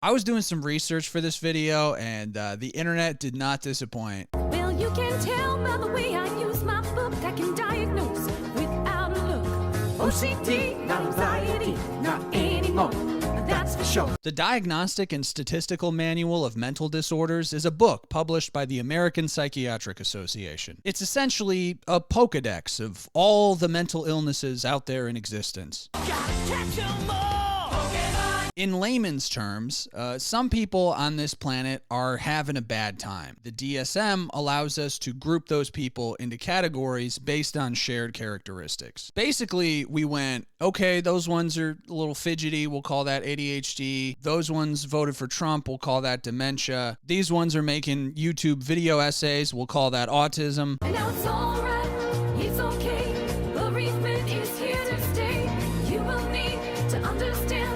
I was doing some research for this video, and the internet did not disappoint. Well, you can tell by the way I use my book, I can diagnose without a look. OCD, not anxiety, not anymore. That's for sure. The Diagnostic and Statistical Manual of Mental Disorders is a book published by the American Psychiatric Association. It's essentially a Pokédex of all the mental illnesses out there in existence. In layman's terms, some people on this planet are having a bad time. The DSM allows us to group those people into categories based on shared characteristics. Basically, we went, okay, those ones are a little fidgety, we'll call that ADHD. Those ones voted for Trump, we'll call that dementia. These ones are making YouTube video essays, we'll call that autism. And now it's all right, it's okay. Bereavement is here to stay. You will need to understand.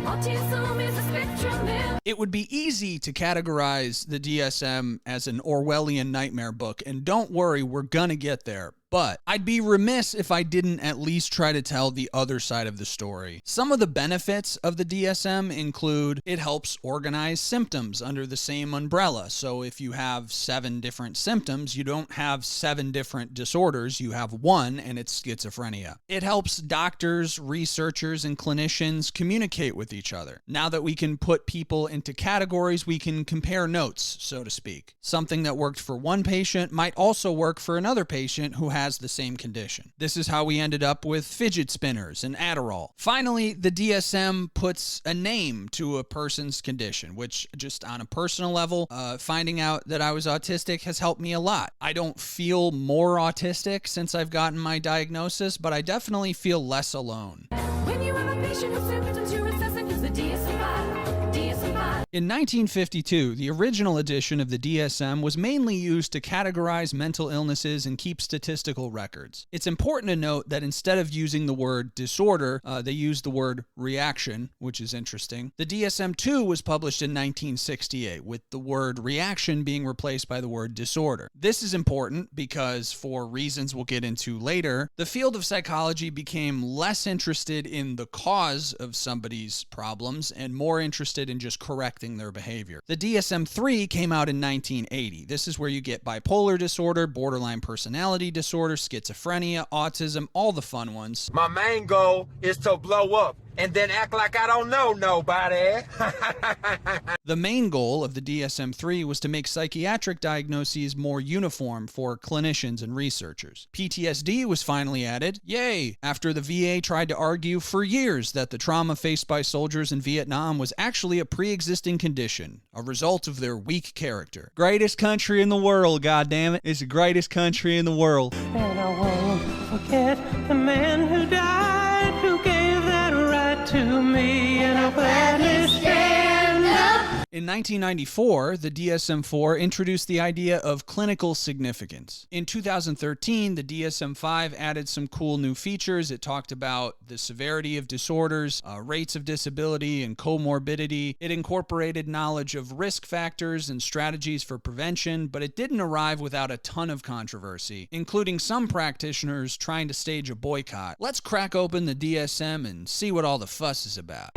Autism is a spectrum now. It would be easy to categorize the DSM as an Orwellian nightmare book, and don't worry, we're gonna get there. But I'd be remiss if I didn't at least try to tell the other side of the story. Some of the benefits of the DSM include it helps organize symptoms under the same umbrella. So if you have 7 different symptoms, you don't have 7 different disorders, you have one, and it's schizophrenia. It helps doctors, researchers, and clinicians communicate with each other. Now that we can put people into categories, we can compare notes, so to speak. Something that worked for one patient might also work for another patient who has the same condition. This is how we ended up with fidget spinners and Adderall. Finally, the DSM puts a name to a person's condition, which just on a personal level, finding out that I was autistic has helped me a lot. I don't feel more autistic since I've gotten my diagnosis, but I definitely feel less alone. When you have a patient whose symptoms you're assessing, use the DSM-5. DSM-5. In 1952, the original edition of the DSM was mainly used to categorize mental illnesses and keep statistical records. It's important to note that instead of using the word disorder, they used the word reaction, which is interesting. The DSM-2 was published in 1968, with the word reaction being replaced by the word disorder. This is important because, for reasons we'll get into later, the field of psychology became less interested in the cause of somebody's problems and more interested in just correcting their behavior. The DSM-3 came out in 1980. This is where you get bipolar disorder, borderline personality disorder, schizophrenia, autism, all the fun ones. My main goal is to blow up and then act like I don't know nobody. The main goal of the DSM-3 was to make psychiatric diagnoses more uniform for clinicians and researchers. PTSD was finally added, yay, after the VA tried to argue for years that the trauma faced by soldiers in Vietnam was actually a pre-existing condition, a result of their weak character. Greatest country in the world, goddammit. It's the greatest country in the world. And I won't forget the man who died, who gave that right to me, and I'll gladly stand up. In 1994, the DSM-4 introduced the idea of clinical significance. In 2013, the DSM-5 added some cool new features. It talked about the severity of disorders, rates of disability, and comorbidity. It incorporated knowledge of risk factors and strategies for prevention, but it didn't arrive without a ton of controversy, including some practitioners trying to stage a boycott. Let's crack open the DSM and see what all the fuss is about.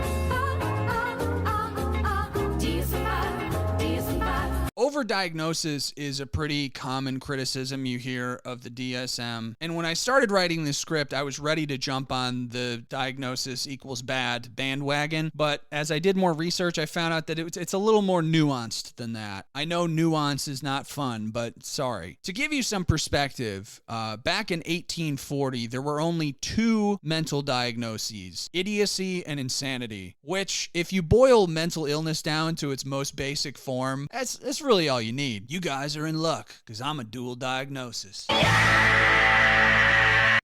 Overdiagnosis is a pretty common criticism you hear of the DSM, and when I started writing this script, I was ready to jump on the diagnosis equals bad bandwagon, but as I did more research, I found out that it's a little more nuanced than that. I know nuance is not fun, but sorry. To give you some perspective, back in 1840, there were only 2 mental diagnoses, idiocy and insanity, which, if you boil mental illness down to its most basic form, that's really all you need. You guys are in luck, because I'm a dual diagnosis.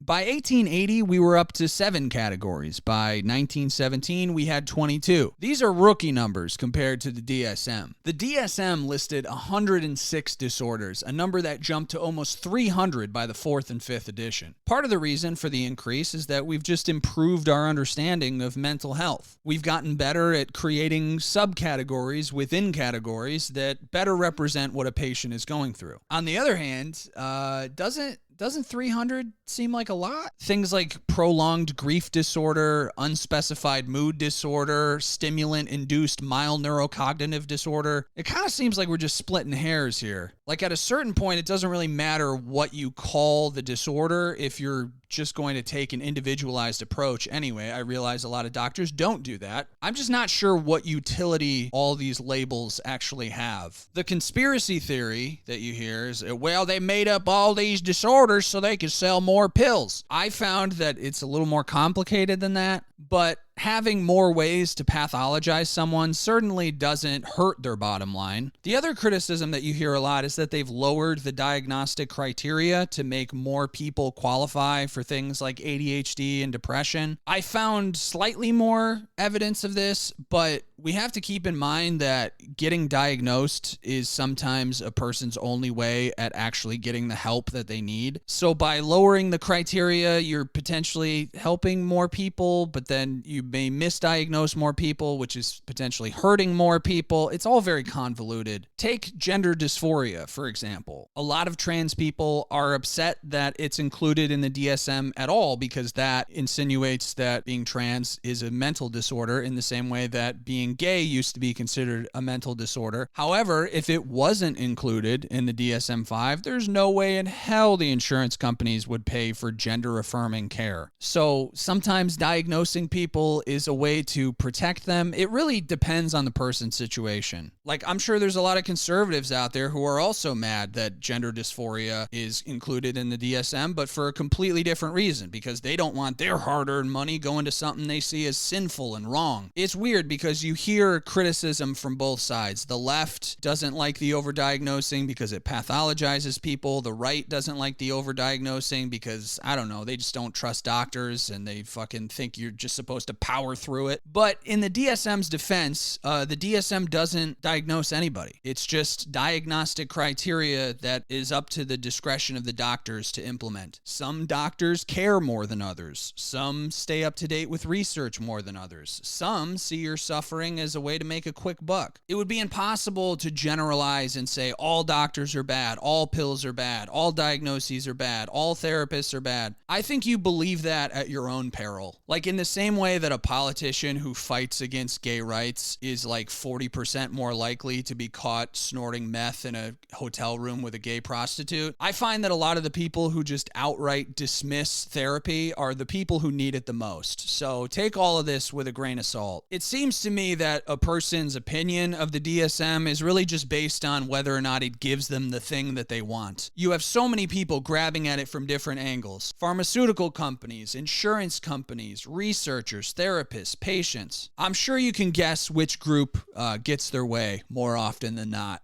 By 1880, we were up to 7 categories. By 1917, we had 22. These are rookie numbers compared to the DSM. The DSM listed 106 disorders, a number that jumped to almost 300 by the 4th and 5th edition. Part of the reason for the increase is that we've just improved our understanding of mental health. We've gotten better at creating subcategories within categories that better represent what a patient is going through. On the other hand, doesn't Doesn't 300 seem like a lot? Things like prolonged grief disorder, unspecified mood disorder, stimulant-induced mild neurocognitive disorder. It kind of seems like we're just splitting hairs here. Like at a certain point, it doesn't really matter what you call the disorder if you're just going to take an individualized approach anyway. I realize a lot of doctors don't do that. I'm just not sure what utility all these labels actually have. The conspiracy theory that you hear is, well, they made up all these disorders so they could sell more pills. I found that it's a little more complicated than that, but having more ways to pathologize someone certainly doesn't hurt their bottom line. The other criticism that you hear a lot is that they've lowered the diagnostic criteria to make more people qualify for things like ADHD and depression. I found slightly more evidence of this, but we have to keep in mind that getting diagnosed is sometimes a person's only way at actually getting the help that they need. So by lowering the criteria, you're potentially helping more people, but then you may misdiagnose more people, which is potentially hurting more people. It's all very convoluted. Take gender dysphoria, for example. A lot of trans people are upset that it's included in the DSM at all because that insinuates that being trans is a mental disorder in the same way that being gay used to be considered a mental disorder. However, if it wasn't included in the DSM-5, there's no way in hell the insurance companies would pay for gender-affirming care. So sometimes diagnosing people is a way to protect them. It really depends on the person's situation. Like, I'm sure there's a lot of conservatives out there who are also mad that gender dysphoria is included in the DSM, but for a completely different reason, because they don't want their hard-earned money going to something they see as sinful and wrong. It's weird because you hear criticism from both sides. The left doesn't like the overdiagnosing because it pathologizes people. The right doesn't like the overdiagnosing because, I don't know, they just don't trust doctors and they fucking think you're just supposed to power through it. But in the DSM's defense, the DSM doesn't diagnose anybody. It's just diagnostic criteria that is up to the discretion of the doctors to implement. Some doctors care more than others. Some stay up to date with research more than others. Some see your suffering as a way to make a quick buck. It would be impossible to generalize and say all doctors are bad, all pills are bad, all diagnoses are bad, all therapists are bad. I think you believe that at your own peril. Like in the same way that a politician who fights against gay rights is like 40% more likely to be caught snorting meth in a hotel room with a gay prostitute, I find that a lot of the people who just outright dismiss therapy are the people who need it the most. So take all of this with a grain of salt. It seems to me that a person's opinion of the DSM is really just based on whether or not it gives them the thing that they want. You have so many people grabbing at it from different angles. Pharmaceutical companies, insurance companies, researchers, therapists, patients. I'm sure you can guess which group gets their way more often than not.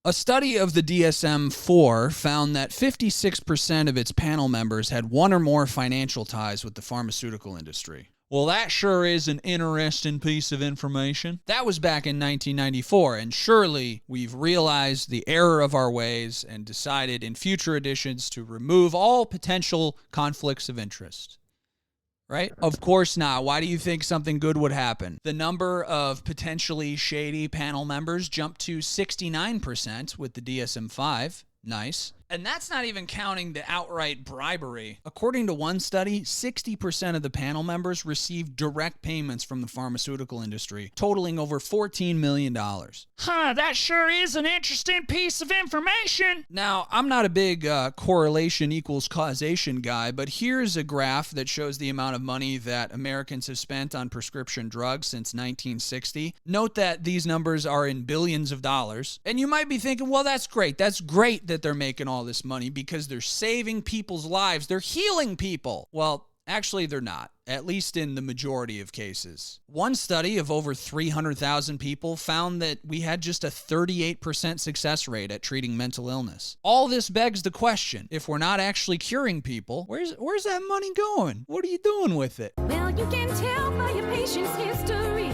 A study of the DSM-4 found that 56% of its panel members had one or more financial ties with the pharmaceutical industry. Well, that sure is an interesting piece of information. That was back in 1994, and surely we've realized the error of our ways and decided in future editions to remove all potential conflicts of interest. Right? Of course not. Why do you think something good would happen? The number of potentially shady panel members jumped to 69% with the DSM-5. Nice. And that's not even counting the outright bribery. According to one study, 60% of the panel members received direct payments from the pharmaceutical industry, totaling over $14 million. That sure is an interesting piece of information. Now, I'm not a big correlation equals causation guy, but here's a graph that shows the amount of money that Americans have spent on prescription drugs since 1960. Note that these numbers are in billions of dollars. And you might be thinking, well, that's great. That's great that they're making all this money because they're saving people's lives. They're healing people. Well, actually, they're not, at least in the majority of cases. One study of over 300,000 people found that we had just a 38% success rate at treating mental illness. All this begs the question, if we're not actually curing people, where's that money going? What are you doing with it? Well, you can tell by your patient's history.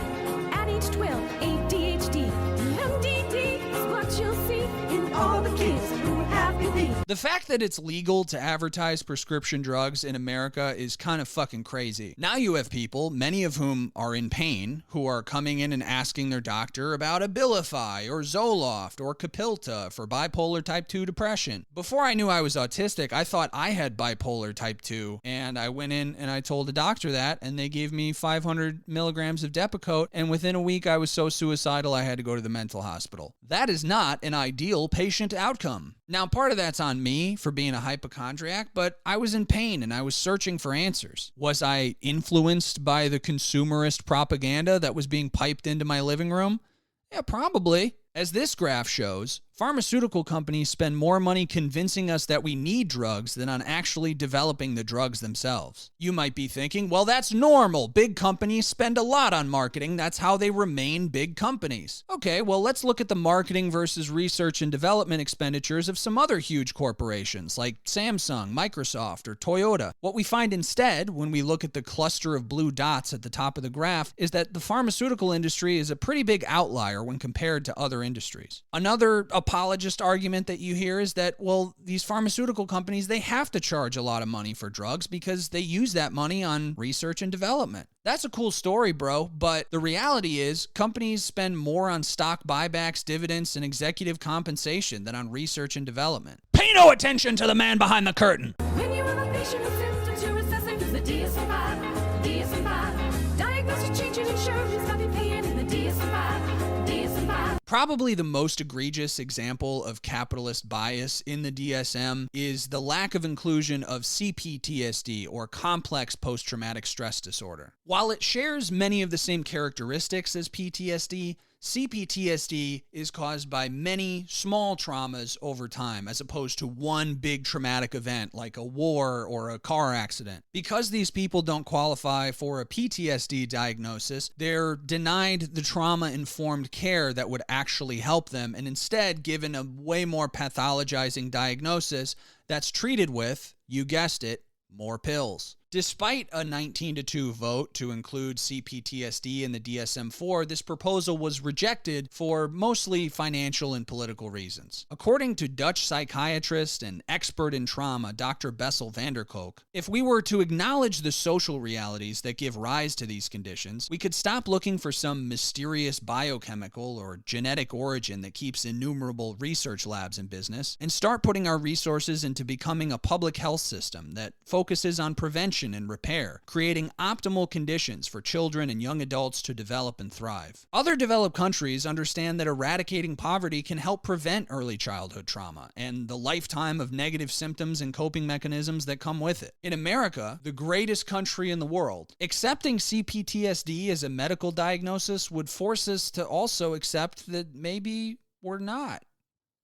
At age 12, ADHD, MDD is what you'll see in all the kids who have believed. The fact that it's legal to advertise prescription drugs in America is kind of fucking crazy. Now you have people, many of whom are in pain, who are coming in and asking their doctor about Abilify or Zoloft or Capilta for bipolar type 2 depression. Before I knew I was autistic, I thought I had bipolar type 2, and I went in and I told the doctor that, and they gave me 500 milligrams of Depakote, and within a week I was so suicidal I had to go to the mental hospital. That is not an ideal patient outcome. Now, part of that's on me for being a hypochondriac, but I was in pain and I was searching for answers. Was I influenced by the consumerist propaganda that was being piped into my living room? Yeah, probably. As this graph shows, pharmaceutical companies spend more money convincing us that we need drugs than on actually developing the drugs themselves. You might be thinking, well, that's normal. Big companies spend a lot on marketing. That's how they remain big companies. Okay, well, let's look at the marketing versus research and development expenditures of some other huge corporations like Samsung, Microsoft, or Toyota. What we find instead, when we look at the cluster of blue dots at the top of the graph, is that the pharmaceutical industry is a pretty big outlier when compared to other industries. Another apologist argument that you hear is that, well, these pharmaceutical companies, they have to charge a lot of money for drugs because they use that money on research and development. That's a cool story, bro, but the reality is companies spend more on stock buybacks, dividends, and executive compensation than on research and development. Pay no attention to the man behind the curtain. When you have a patient with symptoms you're assessing, use the DSM-5. DSM-5. Diagnostic change in insurance, got me paying in the DSM-5. DSM-5. Probably the most egregious example of capitalist bias in the DSM is the lack of inclusion of CPTSD, or complex post-traumatic stress disorder. While it shares many of the same characteristics as PTSD, CPTSD is caused by many small traumas over time, as opposed to one big traumatic event like a war or a car accident. Because these people don't qualify for a PTSD diagnosis, they're denied the trauma-informed care that would actually help them, and instead given a way more pathologizing diagnosis that's treated with, you guessed it, more pills. Despite a 19-2 vote to include CPTSD in the DSM-4, this proposal was rejected for mostly financial and political reasons. According to Dutch psychiatrist and expert in trauma, Dr. Bessel van der Kolk, if we were to acknowledge the social realities that give rise to these conditions, we could stop looking for some mysterious biochemical or genetic origin that keeps innumerable research labs in business, and start putting our resources into becoming a public health system that focuses on prevention and repair, creating optimal conditions for children and young adults to develop and thrive. Other developed countries understand that eradicating poverty can help prevent early childhood trauma and the lifetime of negative symptoms and coping mechanisms that come with it. In America, the greatest country in the world, accepting CPTSD as a medical diagnosis would force us to also accept that maybe we're not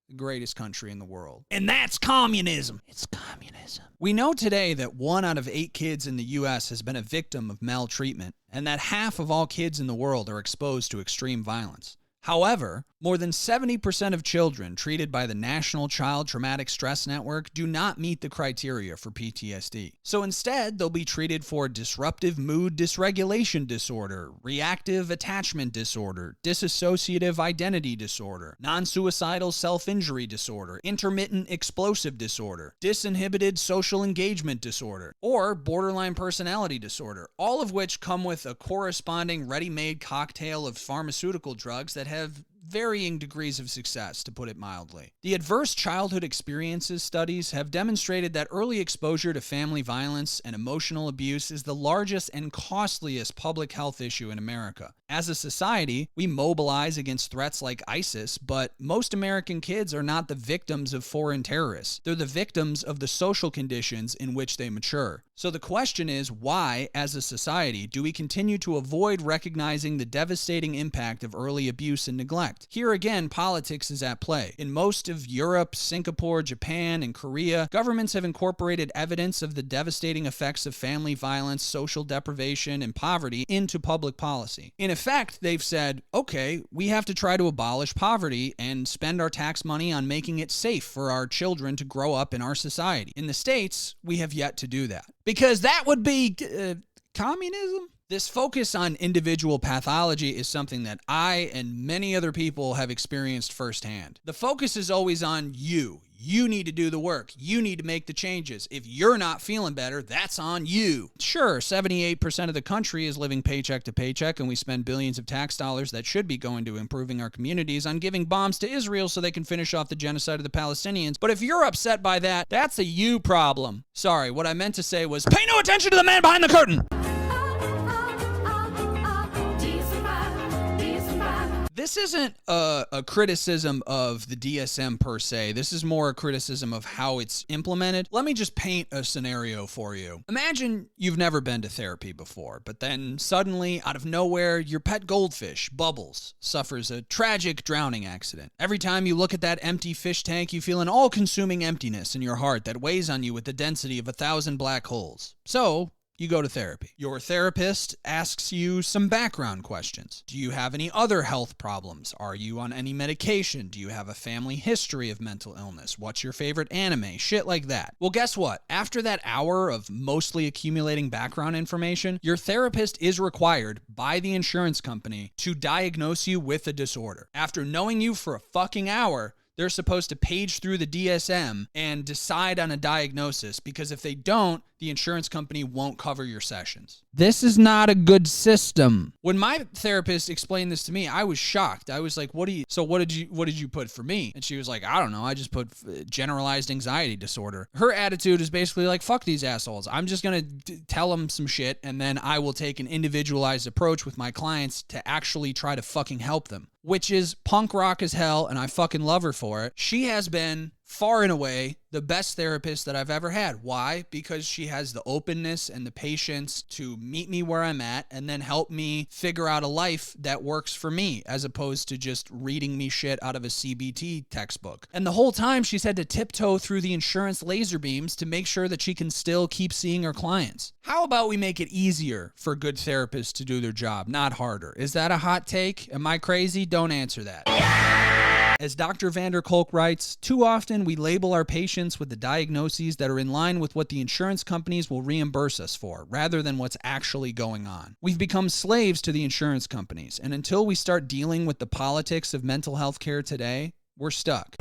the greatest country in the world. And that's communism. It's communism. We know today that 1 out of 8 kids in the U.S. has been a victim of maltreatment, and that half of all kids in the world are exposed to extreme violence. However, more than 70% of children treated by the National Child Traumatic Stress Network do not meet the criteria for PTSD. So instead, they'll be treated for disruptive mood dysregulation disorder, reactive attachment disorder, dissociative identity disorder, non-suicidal self-injury disorder, intermittent explosive disorder, disinhibited social engagement disorder, or borderline personality disorder, all of which come with a corresponding ready-made cocktail of pharmaceutical drugs that have varying degrees of success, to put it mildly. The adverse childhood experiences studies have demonstrated that early exposure to family violence and emotional abuse is the largest and costliest public health issue in America. As a society, we mobilize against threats like ISIS, but most American kids are not the victims of foreign terrorists. They're the victims of the social conditions in which they mature. So the question is, why, as a society, do we continue to avoid recognizing the devastating impact of early abuse and neglect? Here again, politics is at play. In most of Europe, Singapore, Japan, and Korea, governments have incorporated evidence of the devastating effects of family violence, social deprivation, and poverty into public policy. In effect, they've said, okay, we have to try to abolish poverty and spend our tax money on making it safe for our children to grow up in our society. In the States, we have yet to do that. Because that would be communism? This focus on individual pathology is something that I and many other people have experienced firsthand. The focus is always on you. You need to do the work. You need to make the changes. If you're not feeling better, that's on you. Sure, 78% of the country is living paycheck to paycheck, and we spend billions of tax dollars that should be going to improving our communities on giving bombs to Israel so they can finish off the genocide of the Palestinians. But if you're upset by that, that's a you problem. Sorry, what I meant to say was pay no attention to the man behind the curtain. This isn't a criticism of the DSM per se. This is more a criticism of how it's implemented. Let me just paint a scenario for you. Imagine you've never been to therapy before, but then suddenly, out of nowhere, your pet goldfish, Bubbles, suffers a tragic drowning accident. Every time you look at that empty fish tank, you feel an all-consuming emptiness in your heart that weighs on you with the density of 1,000 black holes. So, you go to therapy. Your therapist asks you some background questions. Do you have any other health problems? Are you on any medication? Do you have a family history of mental illness? What's your favorite anime? Shit like that. Well, guess what? After that hour of mostly accumulating background information, your therapist is required by the insurance company to diagnose you with a disorder. After knowing you for a fucking hour, they're supposed to page through the DSM and decide on a diagnosis, because if they don't, the insurance company won't cover your sessions. This is not a good system. When my therapist explained this to me, I was shocked. I was like, what did you put for me? And she was like, I don't know. I just put generalized anxiety disorder. Her attitude is basically like, fuck these assholes. I'm just going to tell them some shit, and then I will take an individualized approach with my clients to actually try to fucking help them, which is punk rock as hell, and I fucking love her for it. She has been far and away the best therapist that I've ever had. Why? Because she has the openness and the patience to meet me where I'm at and then help me figure out a life that works for me, as opposed to just reading me shit out of a CBT textbook. And the whole time she's had to tiptoe through the insurance laser beams to make sure that she can still keep seeing her clients. How about we make it easier for good therapists to do their job, not harder? Is that a hot take? Am I crazy? Don't answer that. As Dr. Vander Kolk writes, too often we label our patients with the diagnoses that are in line with what the insurance companies will reimburse us for, rather than what's actually going on. We've become slaves to the insurance companies, and until we start dealing with the politics of mental health care today, we're stuck.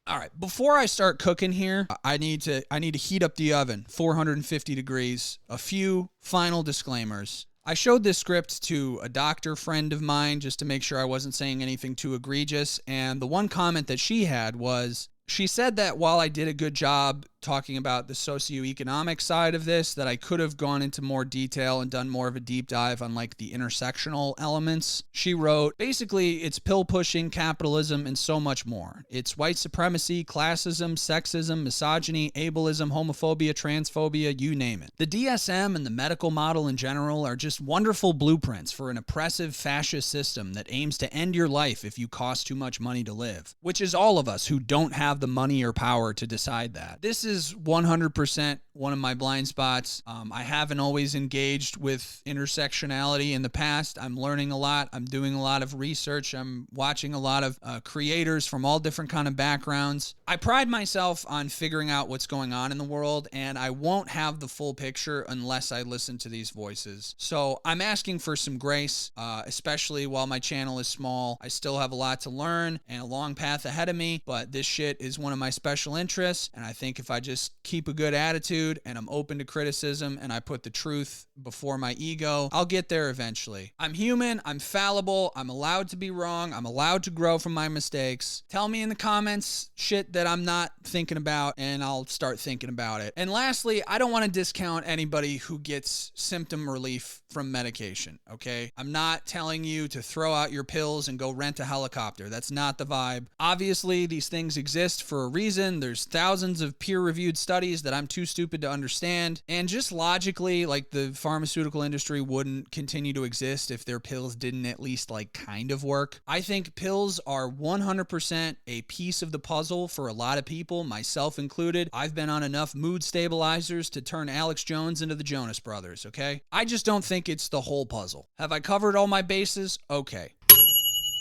All right, before I start cooking here, I need to heat up the oven, 450 degrees. A few final disclaimers. I showed this script to a doctor friend of mine just to make sure I wasn't saying anything too egregious, and the one comment that she had was, she said that while I did a good job talking about the socioeconomic side of this, that I could have gone into more detail and done more of a deep dive on like the intersectional elements. She wrote, basically, it's pill pushing, capitalism, and so much more. It's white supremacy, classism, sexism, misogyny, ableism, homophobia, transphobia, you name it. The DSM and the medical model in general are just wonderful blueprints for an oppressive fascist system that aims to end your life if you cost too much money to live, which is all of us who don't have the money or power to decide that. This is 100% one of my blind spots. I haven't always engaged with intersectionality in the past. I'm learning a lot. I'm doing a lot of research. I'm watching a lot of creators from all different kind of backgrounds. I pride myself on figuring out what's going on in the world, and I won't have the full picture unless I listen to these voices. So I'm asking for some grace, especially while my channel is small. I still have a lot to learn and a long path ahead of me, but this shit is one of my special interests, and I think if I just keep a good attitude and I'm open to criticism and I put the truth before my ego, I'll get there eventually. I'm human, I'm fallible, I'm allowed to be wrong, I'm allowed to grow from my mistakes. Tell me in the comments shit that I'm not thinking about and I'll start thinking about it. And lastly, I don't want to discount anybody who gets symptom relief from medication, okay? I'm not telling you to throw out your pills and go rent a helicopter. That's not the vibe. Obviously, these things exist for a reason. There's thousands of peer-reviewed studies that I'm too stupid to understand. And just logically, like, the pharmaceutical industry wouldn't continue to exist if their pills didn't at least, like, kind of work. I think pills are 100% a piece of the puzzle for a lot of people, myself included. I've been on enough mood stabilizers to turn Alex Jones into the Jonas Brothers, okay? I just don't think it's the whole puzzle. Have I covered all my bases? Okay.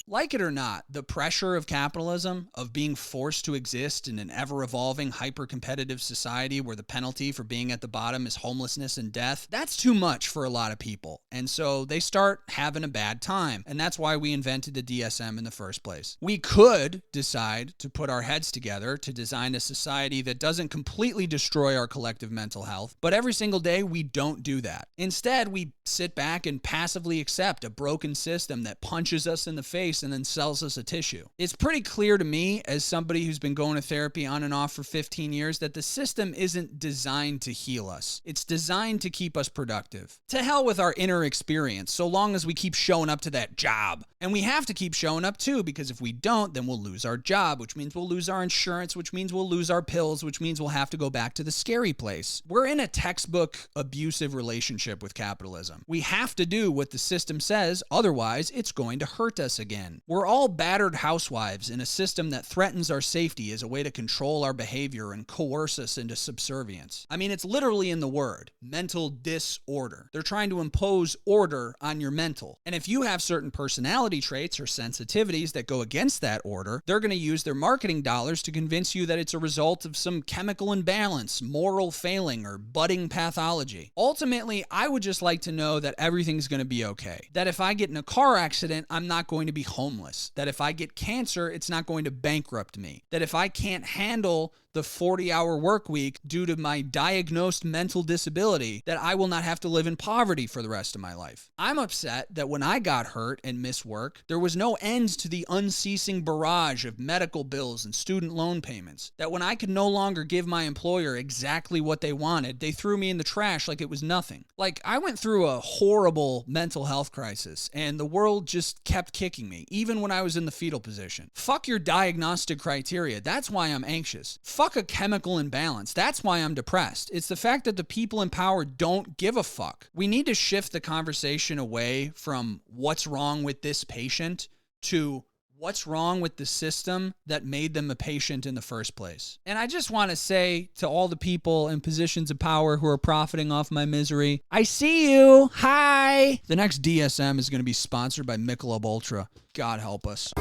Like it or not, the pressure of capitalism, of being forced to exist in an ever-evolving, hyper-competitive society where the penalty for being at the bottom is homelessness and death, that's too much for a lot of people. And so they start having a bad time. And that's why we invented the DSM in the first place. We could decide to put our heads together to design a society that doesn't completely destroy our collective mental health, but every single day we don't do that. Instead, we sit back and passively accept a broken system that punches us in the face and then sells us a tissue. It's pretty clear to me, as somebody who's been going to therapy on and off for 15 years, that the system isn't designed to heal us. It's designed to keep us productive. To hell with our inner experience, so long as we keep showing up to that job. And we have to keep showing up too, because if we don't, then we'll lose our job, which means we'll lose our insurance, which means we'll lose our pills, which means we'll have to go back to the scary place. We're in a textbook abusive relationship with capitalism. We have to do what the system says, otherwise it's going to hurt us again. We're all battered housewives in a system that threatens our safety as a way to control our behavior and coerce us into subservience. I mean, it's literally in the word, mental disorder. They're trying to impose order on your mental. And if you have certain personality traits or sensitivities that go against that order, they're going to use their marketing dollars to convince you that it's a result of some chemical imbalance, moral failing, or budding pathology. Ultimately, I would just like to know that everything's going to be okay. That if I get in a car accident, I'm not going to be homeless. That if I get cancer, it's not going to bankrupt me. That if I can't handle the 40-hour work week due to my diagnosed mental disability, that I will not have to live in poverty for the rest of my life. I'm upset that when I got hurt and missed work, there was no end to the unceasing barrage of medical bills and student loan payments. That when I could no longer give my employer exactly what they wanted, they threw me in the trash like it was nothing. Like, I went through a horrible mental health crisis, and the world just kept kicking me, even when I was in the fetal position. Fuck your diagnostic criteria. That's why I'm anxious. Fuck a chemical imbalance. That's why I'm depressed. It's the fact that the people in power don't give a fuck. We need to shift the conversation away from what's wrong with this patient to what's wrong with the system that made them a patient in the first place. And I just want to say to all the people in positions of power who are profiting off my misery, I see you. Hi. The next DSM is going to be sponsored by Michelob Ultra. God help us.